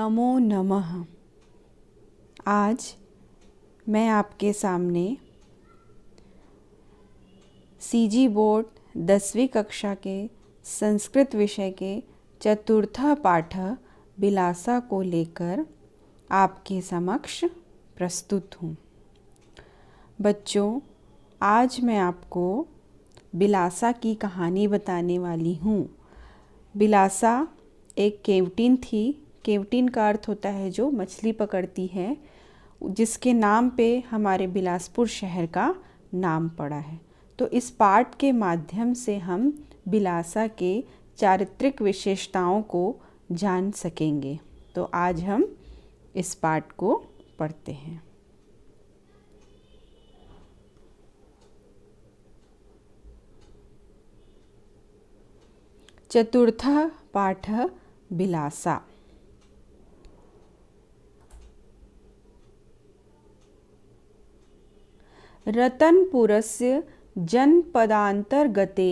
नमो नमः। आज मैं आपके सामने सीजी बोर्ड 10वीं कक्षा के संस्कृत विषय के चतुर्थ पाठ बिलासा को लेकर आपके समक्ष प्रस्तुत हूँ। बच्चों, आज मैं आपको बिलासा की कहानी बताने वाली हूँ। बिलासा एक केवटिन थी। केवटिन का अर्थ होता है जो मछली पकड़ती है, जिसके नाम पे हमारे बिलासपुर शहर का नाम पड़ा है। तो इस पाठ के माध्यम से हम बिलासा के चारित्रिक विशेषताओं को जान सकेंगे। तो आज हम इस पाठ को पढ़ते हैं। चतुर्थ पाठ बिलासा। रतनपुरस्य जनपदान्तर्गते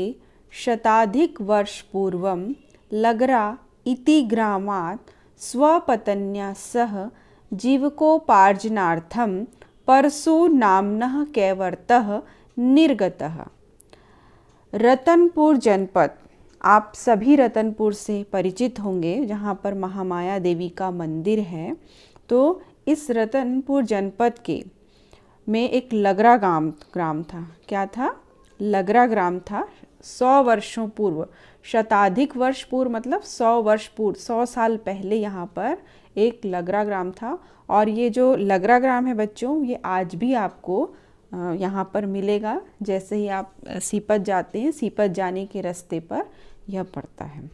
शताधिकवर्षपूर्वं लगरा इति ग्रामात् स्वपत्न्या सह जीविकोपार्जनार्थं परशुनाम्नः कैवर्तः निर्गतः। रतनपुर जनपद, आप सभी रतनपुर से परिचित होंगे, जहाँ पर महामाया देवी का मंदिर है। तो इस रतनपुर जनपद के में एक लगरा ग्राम था। क्या था? लगरा ग्राम था। 100 वर्षों पूर्व, शताधिक वर्ष पूर्व मतलब 100 वर्ष पूर्व, 100 साल पहले यहाँ पर एक लगरा ग्राम था। और ये जो लगरा ग्राम है बच्चों, ये आज भी आपको यहाँ पर मिलेगा। जैसे ही आप सीपत जाते हैं, सीपत जाने के रास्ते पर यह पड़ता है।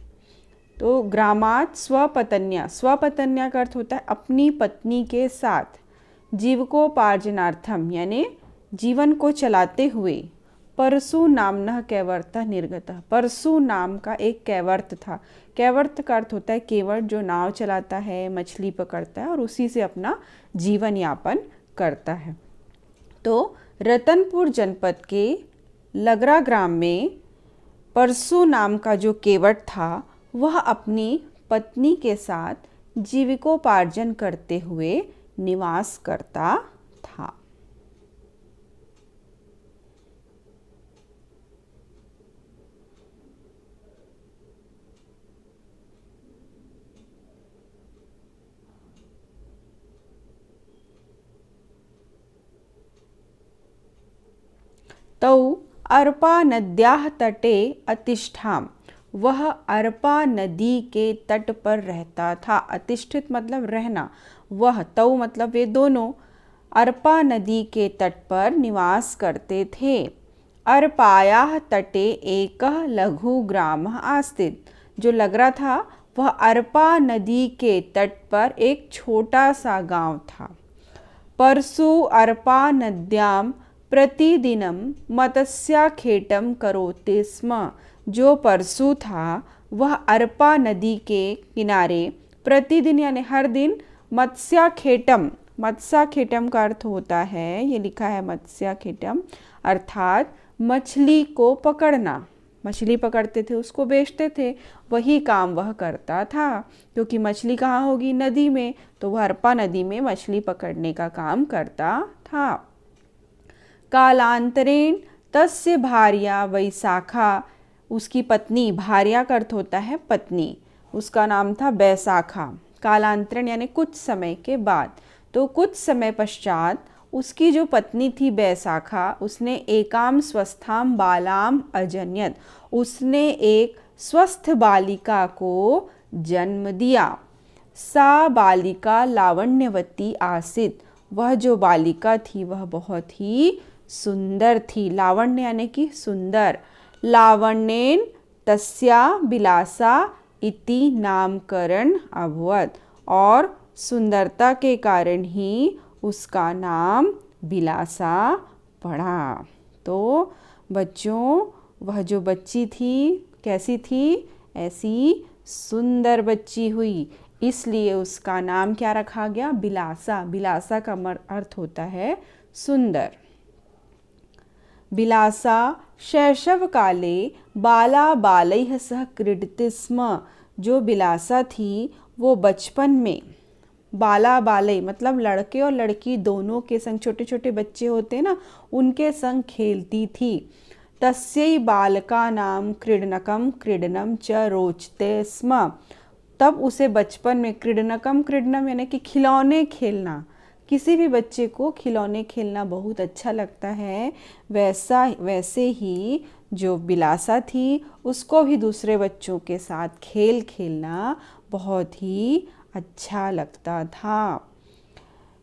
तो ग्रामात् स्वपत्न्या, स्वपत्न्या का अर्थ होता है अपनी पत्नी के साथ, जीविकोपार्जनार्थम यानी जीवन को चलाते हुए, परशु नामनः कैवर्तः निर्गतः। परशु नाम का एक कैवर्त था। कैवर्त का अर्थ होता है केवट, जो नाव चलाता है, मछली पकड़ता है और उसी से अपना जीवन यापन करता है। तो रतनपुर जनपद के लगरा ग्राम में परशु नाम का जो केवट था, वह अपनी पत्नी के साथ जीविकोपार्जन करते हुए निवास करता था। तौ अर्पा नद्याः तटे अतिष्ठाम, वह अर्पा नदी के तट पर रहता था। अतिष्ठित मतलब रहना, वह, तौ मतलब वे दोनों अर्पा नदी के तट पर निवास करते थे। अर्पायाः तटे एकः लघु ग्रामः आस्तित, जो लगरा था वह अर्पा नदी के तट पर एक छोटा सा गांव था। परशु अर्पा नद्यां प्रतिदिनं मत्स्याखेटं करोति स्म, जो परशु था वह अर्पा नदी के किनारे प्रतिदिन यानी हर दिन मत्स्याखेटम, मत्स्याखेटम का अर्थ होता है, ये लिखा है मत्स्याखेटम, अर्थात मछली को पकड़ना। मछली पकड़ते थे, उसको बेचते थे, वही काम वह करता था। क्योंकि मछली कहाँ होगी? नदी में। तो वह अर्पा नदी में मछली पकड़ने का काम करता था। कालांतरेण तस्य भार्या वैशाखा, उसकी पत्नी, भार्या का अर्थ होता है पत्नी, उसका नाम था बैसाखा। कालांतरण यानी कुछ समय के बाद। तो कुछ समय पश्चात उसकी जो पत्नी थी बैसाखा, उसने एकाम स्वस्थाम बालाम अजन्यत, उसने एक स्वस्थ बालिका को जन्म दिया। सा बालिका लावण्यवती आसीत, वह जो बालिका थी वह बहुत ही सुंदर थी। लावण्य यानी कि सुंदर। लावण्येन तस्या बिलासा इति नामकरण अभवत, और सुंदरता के कारण ही उसका नाम बिलासा पड़ा। तो बच्चों, वह जो बच्ची थी कैसी थी? ऐसी सुंदर बच्ची हुई, इसलिए उसका नाम क्या रखा गया? बिलासा। बिलासा का अर्थ होता है सुंदर। बिलासा शैशवकाले बाला बालैः सह क्रीडति स्म, जो बिलासा थी वो बचपन में बाला बाले मतलब लड़के और लड़की दोनों के संग, छोटे छोटे बच्चे होते हैं ना, उनके संग खेलती थी। तस्यै बालकानां क्रीडनकं क्रीडनं च रोचते स्म। तब उसे बचपन में क्रीडनकम, क्रीडनम यानी कि खिलौने खेलना, किसी भी बच्चे को खिलौने खेलना बहुत अच्छा लगता है। वैसे ही जो बिलासा थी उसको भी दूसरे बच्चों के साथ खेल खेलना बहुत ही अच्छा लगता था।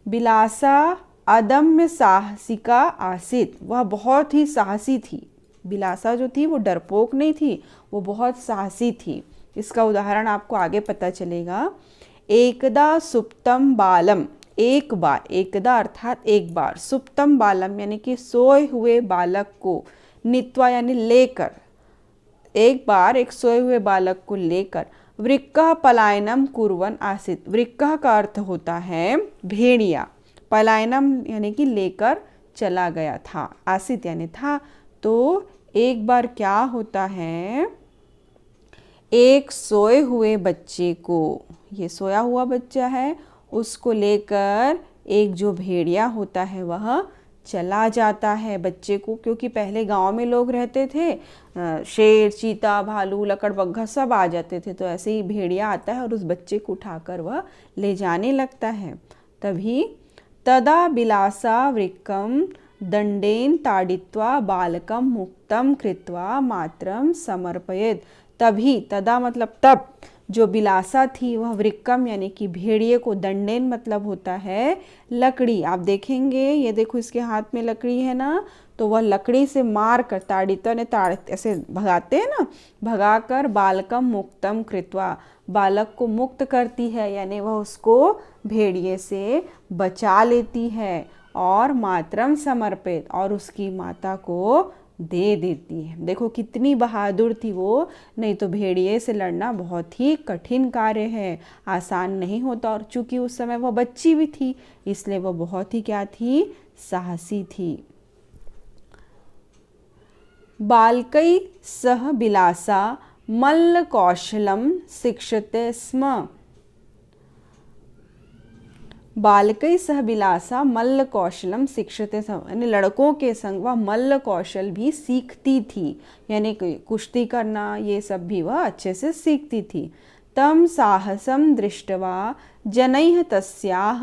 बिलासा अदम्य साहसिका आसित, वह बहुत ही साहसी थी। बिलासा जो थी वो डरपोक नहीं थी, वो बहुत साहसी थी। इसका उदाहरण आपको आगे पता चलेगा। एकदा सुप्तम बालम, एक बार, एकदा अर्थात एक बार, सुप्तम बालम यानी कि सोए हुए बालक को, नीत्वा यानी लेकर, एक बार एक सोए हुए बालक को लेकर, वृक्कः पलायनम कुर्वन् आसीत्। वृक्कः का अर्थ होता है भेड़िया, पलायनम यानी कि लेकर चला गया था, आसीत् यानी था। तो एक बार क्या होता है, एक सोए हुए बच्चे को, ये सोया हुआ बच्चा है, उसको लेकर एक जो भेड़िया होता है वह चला जाता है बच्चे को, क्योंकि पहले गांव में लोग रहते थे, शेर, चीता, भालू, लकड़बग्घा सब आ जाते थे, तो ऐसे ही भेड़िया आता है और उस बच्चे को उठाकर वह ले जाने लगता है। तभी तदा बिलासा वृक्कं दंडेन ताड़ित्वा बालकं मुक्तं कृत्वा मातरं समर्पयेत्। तभी, तदा मतलब तब, जो बिलासा थी वह वृक्कम यानी कि भेड़िए को, दंडेन मतलब होता है लकड़ी, आप देखेंगे ये देखो इसके हाथ में लकड़ी है ना, तो वह लकड़ी से मार कर, ताड़ित्वा ने ऐसे भगाते हैं ना, भगाकर बालकम मुक्तम कृत्वा, बालक को मुक्त करती है, यानी वह उसको भेड़िए से बचा लेती है, और मातरम समर्पित, और उसकी माता को दे देती है। देखो कितनी बहादुर थी वो, नहीं तो भेड़िए से लड़ना बहुत ही कठिन कार्य है, आसान नहीं होता। और चूंकि उस समय वह बच्ची भी थी, इसलिए वह बहुत ही क्या थी, साहसी थी। बालकै सह बिलासा मल्ल कौशलम शिक्षते स्म। बालकै सह बिलासा मल्ल कौशलम शिक्षते स्म, यानी लड़कों के संग वह मल्ल कौशल भी सीखती थी, यानी कुश्ती करना ये सब भी वह अच्छे से सीखती थी। तम साहसम दृष्ट्वा जनैः तस्याः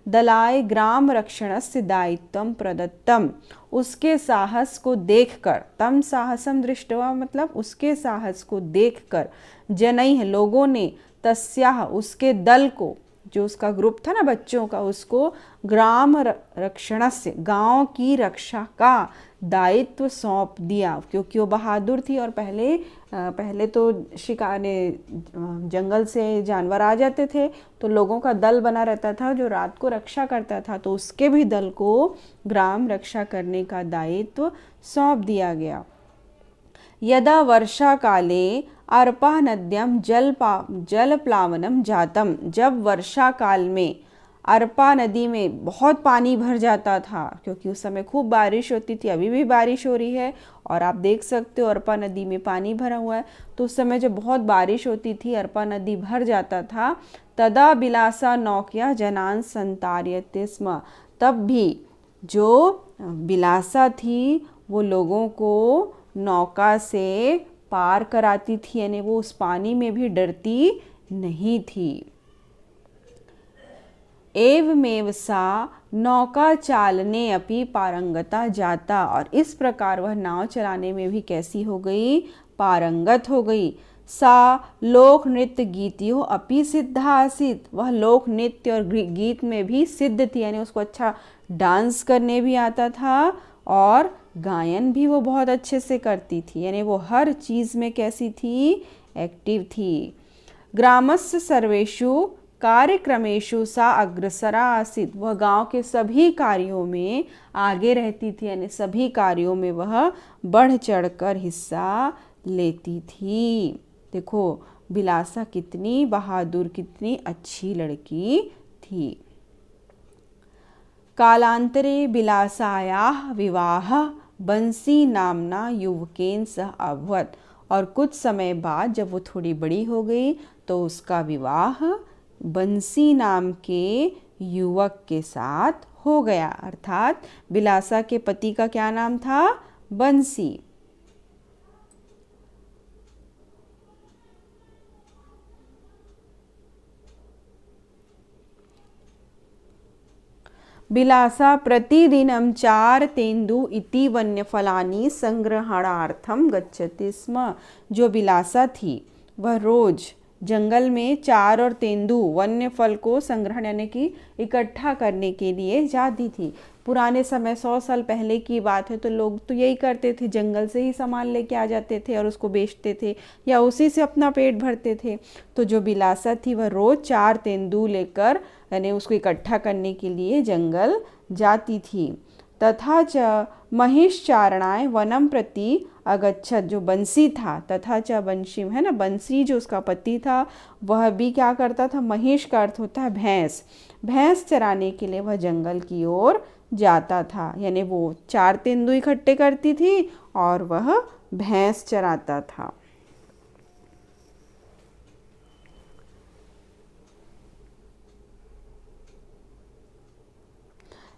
दलाय ग्राम रक्षणस्य दायित्वं प्रदत्तम। उसके साहस को देखकर, तम साहसम दृष्ट्वा मतलब उसके साहस को देखकर, जनैः लोगों ने, तस्याः उसके दल को, जो उसका ग्रुप था ना बच्चों का, उसको ग्राम रक्षणस्य गांव की रक्षा का दायित्व सौंप दिया, क्योंकि वो बहादुर थी। और पहले तो शिकार जंगल से जानवर आ जाते थे, तो लोगों का दल बना रहता था जो रात को रक्षा करता था, तो उसके भी दल को ग्राम रक्षा करने का दायित्व सौंप दिया गया। यदा वर्षा काले अर्पा नद्यां जलप्लावनम जातम, जब वर्षा काल में अर्पा नदी में बहुत पानी भर जाता था, क्योंकि उस समय खूब बारिश होती थी, अभी भी बारिश हो रही है और आप देख सकते हो अर्पा नदी में पानी भरा हुआ है। तो उस समय जब बहुत बारिश होती थी, अर्पा नदी भर जाता था, तदा बिलासा नौक्या जनान संतार्यते स्म। तब भी जो बिलासा थी वो लोगों को नौका से पार कराती थी, यानी वो उस पानी में भी डरती नहीं थी। एवमेव सा नौका चालने अपि पारंगता जाता, और इस प्रकार वह नाव चलाने में भी कैसी हो गई, पारंगत हो गई। सा लोक नृत्य गीतियों अपि सिद्धा आसीत, वह लोक नृत्य और गीत में भी सिद्ध थी, यानी उसको अच्छा डांस करने भी आता था और गायन भी वो बहुत अच्छे से करती थी, यानी वो हर चीज़ में कैसी थी, एक्टिव थी। ग्रामस्य सर्वेषु कार्यक्रमेषु सा अग्रसरा आसीत, वह गांव के सभी कार्यों में आगे रहती थी, यानी सभी कार्यों में वह बढ़ चढ़कर हिस्सा लेती थी। देखो बिलासा कितनी बहादुर, कितनी अच्छी लड़की थी। कालांतरे बिलासायाः विवाह बंसी नामना युवकेन सह अभवत, और कुछ समय बाद जब वो थोड़ी बड़ी हो गई तो उसका विवाह बंसी नाम के युवक के साथ हो गया। अर्थात बिलासा के पति का क्या नाम था? बंसी। बिलासा प्रतिदिनं 4 तेन्दु इति वन्यफलानि संग्रहणार्थं गच्छति स्म। जो बिलासा थी वह रोज जंगल में 4 और तेंदु वन्य फल को संग्रहण यानी कि इकट्ठा करने के लिए जाती थी। पुराने समय 100 साल पहले की बात है तो लोग तो यही करते थे, जंगल से ही सामान लेके आ जाते थे और उसको बेचते थे या उसी से अपना पेट भरते थे। तो जो बिलासा थी वह रोज 4 तेंदु लेकर यानी उसको इकट्ठा करने के लिए जंगल जाती थी। तथा च महिषचारणाय वनम प्रति अगच्छत। जो बंसी था, तथा च बंशी है ना, बंसी जो उसका पति था वह भी क्या करता था? महिष का अर्थ होता है भैंस। भैंस चराने के लिए वह जंगल की ओर जाता था। यानी वो 4 तेंदु इकट्ठे करती थी और वह भैंस चराता था।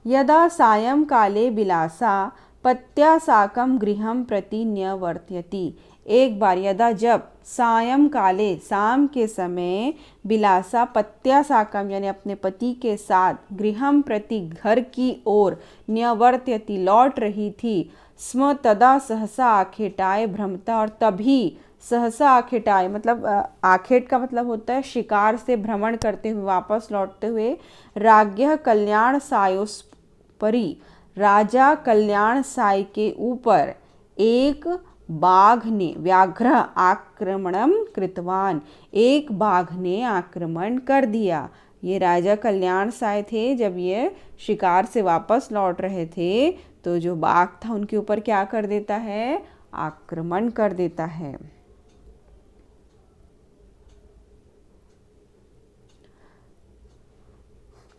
यदा सायंकाले बिलासा पत्या साकं गृहं प्रति न्यवर्तयति। एक बार यदा जब सायंकाले शाम के समय बिलासा पत्या साकं यानी अपने पति के साथ गृहं प्रति घर की ओर न्यवर्तयति लौट रही थी स्म तदा सहसा आखेटाय भ्रमता। और तभी सहसा आखेटाय मतलब आखेट का मतलब होता है शिकार से भ्रमण करते हुए वापस लौटते हुए राज्ञः कल्याण सायोपरि राजा कल्याण साई के ऊपर एक बाघ ने व्याघ्र आक्रमणम कृतवान। एक बाघ ने आक्रमण कर दिया। ये राजा कल्याण साई थे, जब ये शिकार से वापस लौट रहे थे तो जो बाघ था उनके ऊपर क्या कर देता है? आक्रमण कर देता है।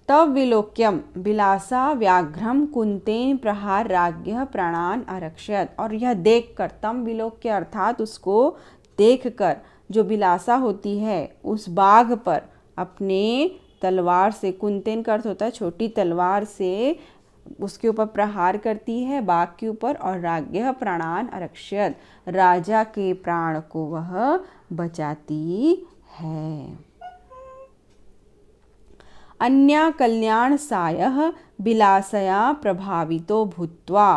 तब विलोक्यम बिलासा व्याघ्रम कुंतेन प्रहार राज्ञः प्राणान आरक्षयत। और यह देखकर, तम विलोक्य अर्थात उसको देखकर, जो बिलासा होती है उस बाघ पर अपने तलवार से, कुंतेन का अर्थ होता है छोटी तलवार से, उसके ऊपर प्रहार करती है बाघ के ऊपर। और राज्ञः प्राणान आरक्षयत राजा के प्राण को वह बचाती है। अन्या कल्याण सायः बिलासया प्रभावितो भूत्वा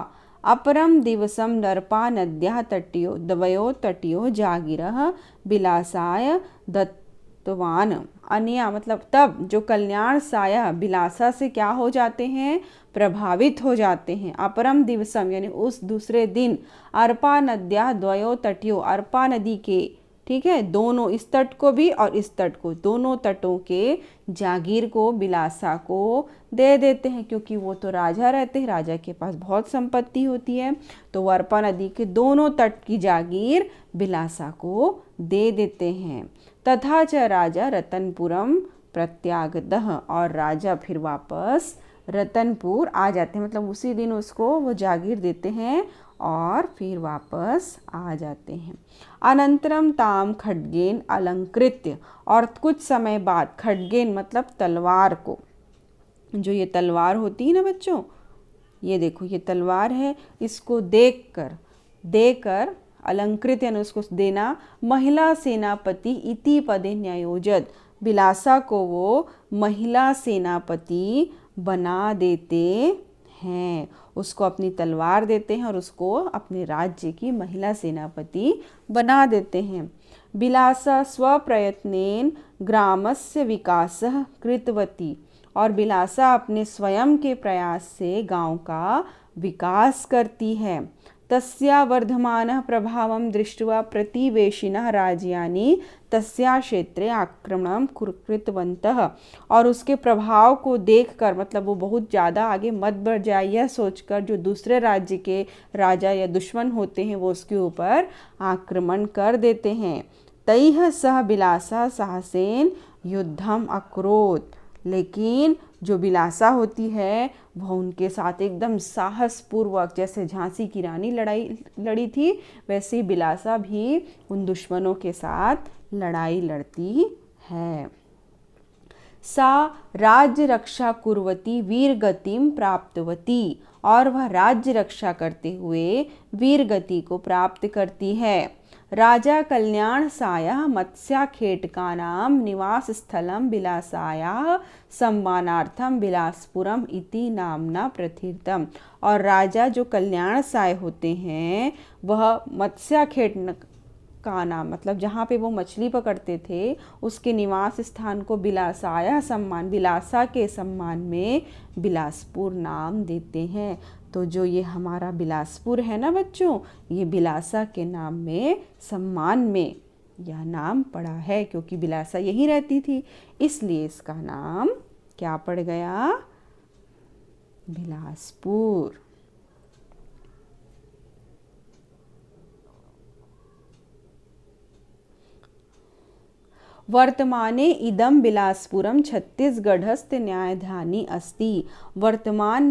अपरम दिवसम नर्पा नद्याः तट्यो द्वयो तट्यो जागीरः बिलासाय दत्तवान। अन्या मतलब तब जो कल्याण साया बिलासा से क्या हो जाते हैं? प्रभावित हो जाते हैं। अपरम दिवसम यानी उस दूसरे दिन, अर्पा नद्याः द्वयो तट्यो अर्पा नदी के, ठीक है, दोनों, इस तट को भी और इस तट को, दोनों तटों के जागीर को बिलासा को दे देते हैं। क्योंकि वो तो राजा रहते हैं, राजा के पास बहुत संपत्ति होती है, तो वो अर्पा नदी के दोनों तट की जागीर बिलासा को दे देते हैं। तथा च राजा रतनपुरम प्रत्यागतः। और राजा फिर वापस रतनपुर आ जाते हैं, मतलब उसी दिन उसको वो जागीर देते हैं और फिर वापस आ जाते हैं। अनंतरम ताम खड्गेन अलंकृत्य। और कुछ समय बाद, खड्गेन मतलब तलवार को, जो ये तलवार होती है ना बच्चों, ये देखो ये तलवार है, इसको देकर अलंकृत यानी उसको देना, महिला सेनापति इति पदे न्यायोजत। बिलासा को वो महिला सेनापति बना देते हैं, उसको अपनी तलवार देते हैं और उसको अपने राज्य की महिला सेनापति बना देते हैं। बिलासा स्वप्रयत्नेन ग्रामस्य विकासः कृतवती। और बिलासा अपने स्वयं के प्रयास से गांव का विकास करती है। तस्या वर्धमानः प्रभावं दृष्ट्वा प्रतिवेशिनः राज्यानि तस्या क्षेत्रे आक्रमणं कृतवन्तः। और उसके प्रभाव को देखकर, मतलब वो बहुत ज़्यादा आगे मत बढ़ जाए यह सोचकर, जो दूसरे राज्य के राजा या दुश्मन होते हैं वो उसके ऊपर आक्रमण कर देते हैं। तैः सह बिलासा साहसेन युद्धम अकरोत्। लेकिन जो बिलासा होती है वह उनके साथ एकदम साहसपूर्वक, जैसे झांसी की रानी लड़ी थी वैसे ही बिलासा भी उन दुश्मनों के साथ लड़ाई लड़ती है। सा राज्य रक्षा कुर्वती वीर गतिम प्राप्तवती, और वह राज्य रक्षा करते हुए वीर गति को प्राप्त करती है। राजा कल्याण सायः मत्स्याखेटकानां निवास स्थलम बिलासायाः सम्मानार्थम बिलासपुरम इति नामना प्रथितम। और राजा जो कल्याण साय होते हैं वह मत्स्याखेट का नाम, मतलब जहाँ पे वो मछली पकड़ते थे उसके निवास स्थान को बिलासाया सम्मान, बिलासा के सम्मान में बिलासपुर नाम देते हैं। तो जो ये हमारा बिलासपुर है ना बच्चों, ये बिलासा के नाम में सम्मान में यह नाम पड़ा है, क्योंकि बिलासा यहीं रहती थी इसलिए इसका नाम क्या पड़ गया, बिलासपुर। वर्तमाने इदम बिलासपुरम छत्तीसगढ़स्थ न्यायधानी अस्ति। वर्तमान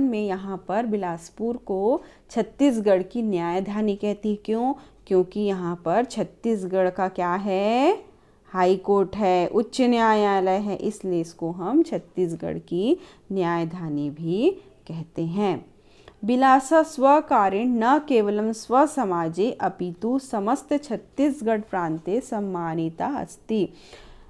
में यहाँ पर बिलासपुर को छत्तीसगढ़ की न्यायधानी कहती। क्यों? क्योंकि यहाँ पर छत्तीसगढ़ का क्या है, हाई कोर्ट है, उच्च न्यायालय है, इसलिए इसको हम छत्तीसगढ़ की न्यायधानी भी कहते हैं। बिलासा स्वकारेण न केवलं स्वसमाजे अपितु समस्त छत्तीसगढ़ प्रांते सम्मानिता अस्ति।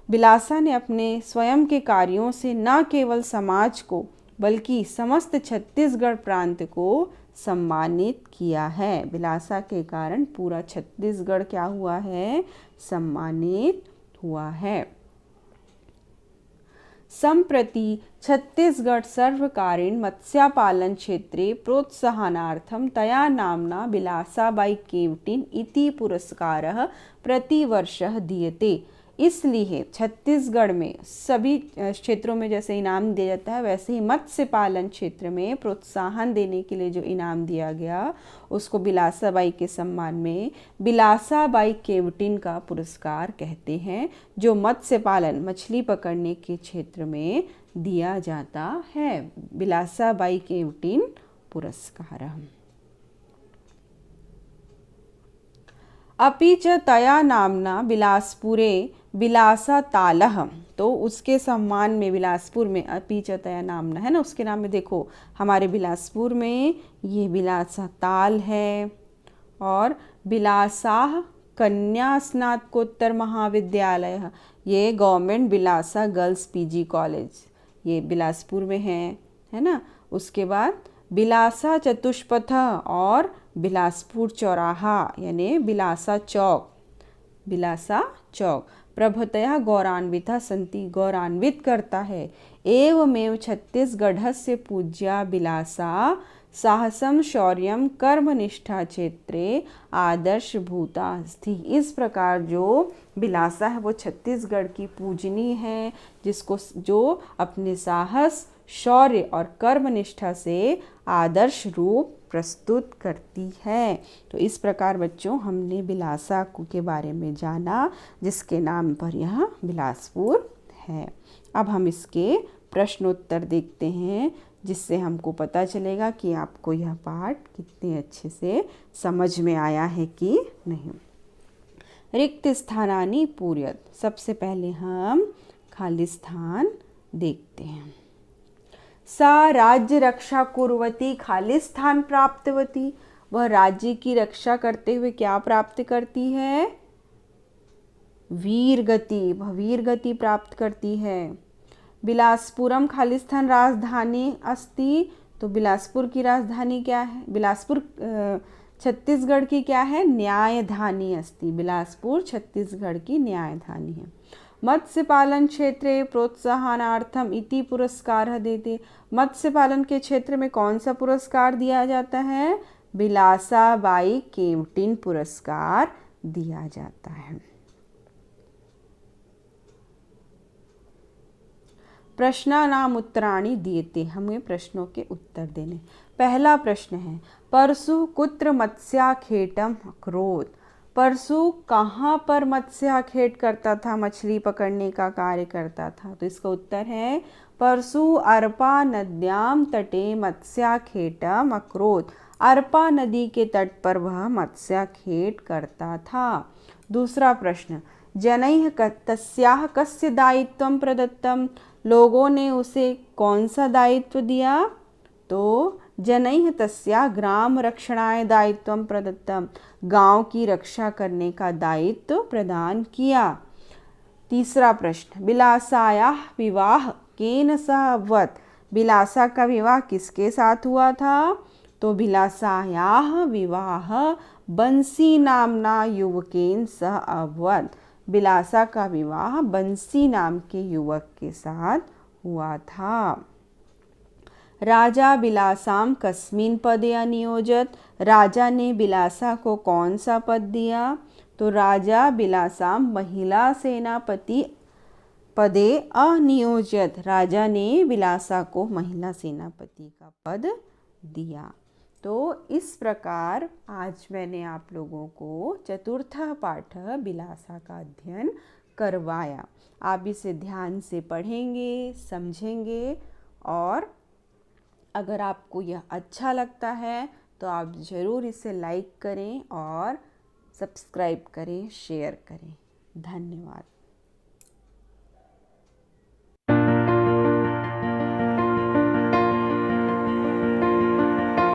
बिलासा ने अपने स्वयं के कार्यों से न केवल समाज को बल्कि समस्त छत्तीसगढ़ प्रांत को सम्मानित किया है। बिलासा के कारण पूरा छत्तीसगढ़ क्या हुआ है, सम्मानित हुआ है। सम्प्रति छत्तीसगढ़ सर्वकारेण मत्स्यपालन क्षेत्रे प्रोत्साहनार्थं तया नाम्ना बिलासाबाई केवटिन इति पुरस्कारः प्रतिवर्षः दीयते। इसलिए छत्तीसगढ़ में सभी क्षेत्रों में जैसे इनाम दिया जाता है, वैसे ही मत्स्य पालन क्षेत्र में प्रोत्साहन देने के लिए जो इनाम दिया गया उसको बिलासाबाई के सम्मान में बिलासाबाई केवटिन का पुरस्कार कहते हैं, जो मत्स्य पालन मछली पकड़ने के क्षेत्र में दिया जाता है। बिलासाबाई केवटिन पुरस्कार। अपि च तया नामना बिलासपुरे बिलासा तालह, तो उसके सम्मान में बिलासपुर में अपि च तया नामना है ना, उसके नाम में देखो हमारे बिलासपुर में ये बिलासा ताल है, और बिलासा कन्या स्नातकोत्तर महाविद्यालय, ये government Bilasa girls PG college ये बिलासपुर में है ना। उसके बाद बिलासा चतुष्पथ और बिलासपुर चौराहा यानी बिलासा चौक, बिलासा चौक प्रभुतया गौरान्विता संति, गौरान्वित करता है। एवमेव छत्तीसगढ़स्य पूज्या बिलासा साहसम शौर्यम कर्मनिष्ठा क्षेत्रे आदर्श भूता अस्ति। इस प्रकार जो बिलासा है वो छत्तीसगढ़ की पूजनीय है, जिसको जो अपने साहस शौर्य और कर्मनिष्ठा से आदर्श रूप प्रस्तुत करती है। तो इस प्रकार बच्चों हमने बिलासा के बारे में जाना, जिसके नाम पर यह बिलासपुर है। अब हम इसके प्रश्नोत्तर देखते हैं, जिससे हमको पता चलेगा कि आपको यह पाठ कितने अच्छे से समझ में आया है कि नहीं। रिक्त स्थानानि पूरयत। सबसे पहले हम खाली स्थान देखते हैं। सा राज्य रक्षा कुर्वती खाली स्थान प्राप्तवती, वह राज्य की रक्षा करते हुए क्या प्राप्त करती है, वीर गति, वह वीर गति प्राप्त करती है। बिलासपुरम खाली स्थान राजधानी अस्ति, तो बिलासपुर की राजधानी क्या है, बिलासपुर छत्तीसगढ़ की क्या है, न्यायधानी अस्ति, बिलासपुर छत्तीसगढ़ की न्यायधानी है। मत्स्य पालन क्षेत्रे प्रोत्साहनार्थम इति पुरस्कार देते, मत्स्य पालन के क्षेत्र में कौन सा पुरस्कार दिया जाता है, बिलासाबाई केवटिन पुरस्कार दिया जाता है। प्रश्नानाम उत्तराणि दीयते, हमें प्रश्नों के उत्तर देने। पहला प्रश्न है, परशु कुत्र मत्स्याखेटम अकरोत्, परशु कहाँ पर मत्स्याखेट करता था, मछली पकड़ने का कार्य करता था। तो इसका उत्तर है परशु अरपा नद्याम तटे मत्स्याखेटम अकरोत्, अरपा नदी के तट पर वह मत्स्याखेट करता था। दूसरा प्रश्न, जनैः तस्याः कस्य दायित्वं प्रदत्तं, लोगों ने उसे कौन सा दायित्व दिया? तो जनैः तस्याः ग्राम रक्षणाय दायित्वं प्रदत्तं, गांव की रक्षा करने का दायित्व प्रदान किया। तीसरा प्रश्न, बिलासायाः विवाह केन सह अभवत्, बिलासा का विवाह किसके साथ हुआ था? तो बिलासायाः विवाह बंसी नामना युवकेन सह अभवत्, बिलासा का विवाह बंसी नाम के युवक के साथ हुआ था। राजा बिलासाम कस्मिन् पदे अनियोजत, राजा ने बिलासा को कौन सा पद दिया? तो राजा बिलासाम महिला सेनापति पदे अनियोजत, राजा ने बिलासा को महिला सेनापति का पद दिया। तो इस प्रकार आज मैंने आप लोगों को चतुर्थ पाठ बिलासा का अध्ययन करवाया। आप इसे ध्यान से पढ़ेंगे, समझेंगे, और अगर आपको यह अच्छा लगता है तो आप ज़रूर इसे लाइक करें और सब्सक्राइब करें, शेयर करें। धन्यवाद।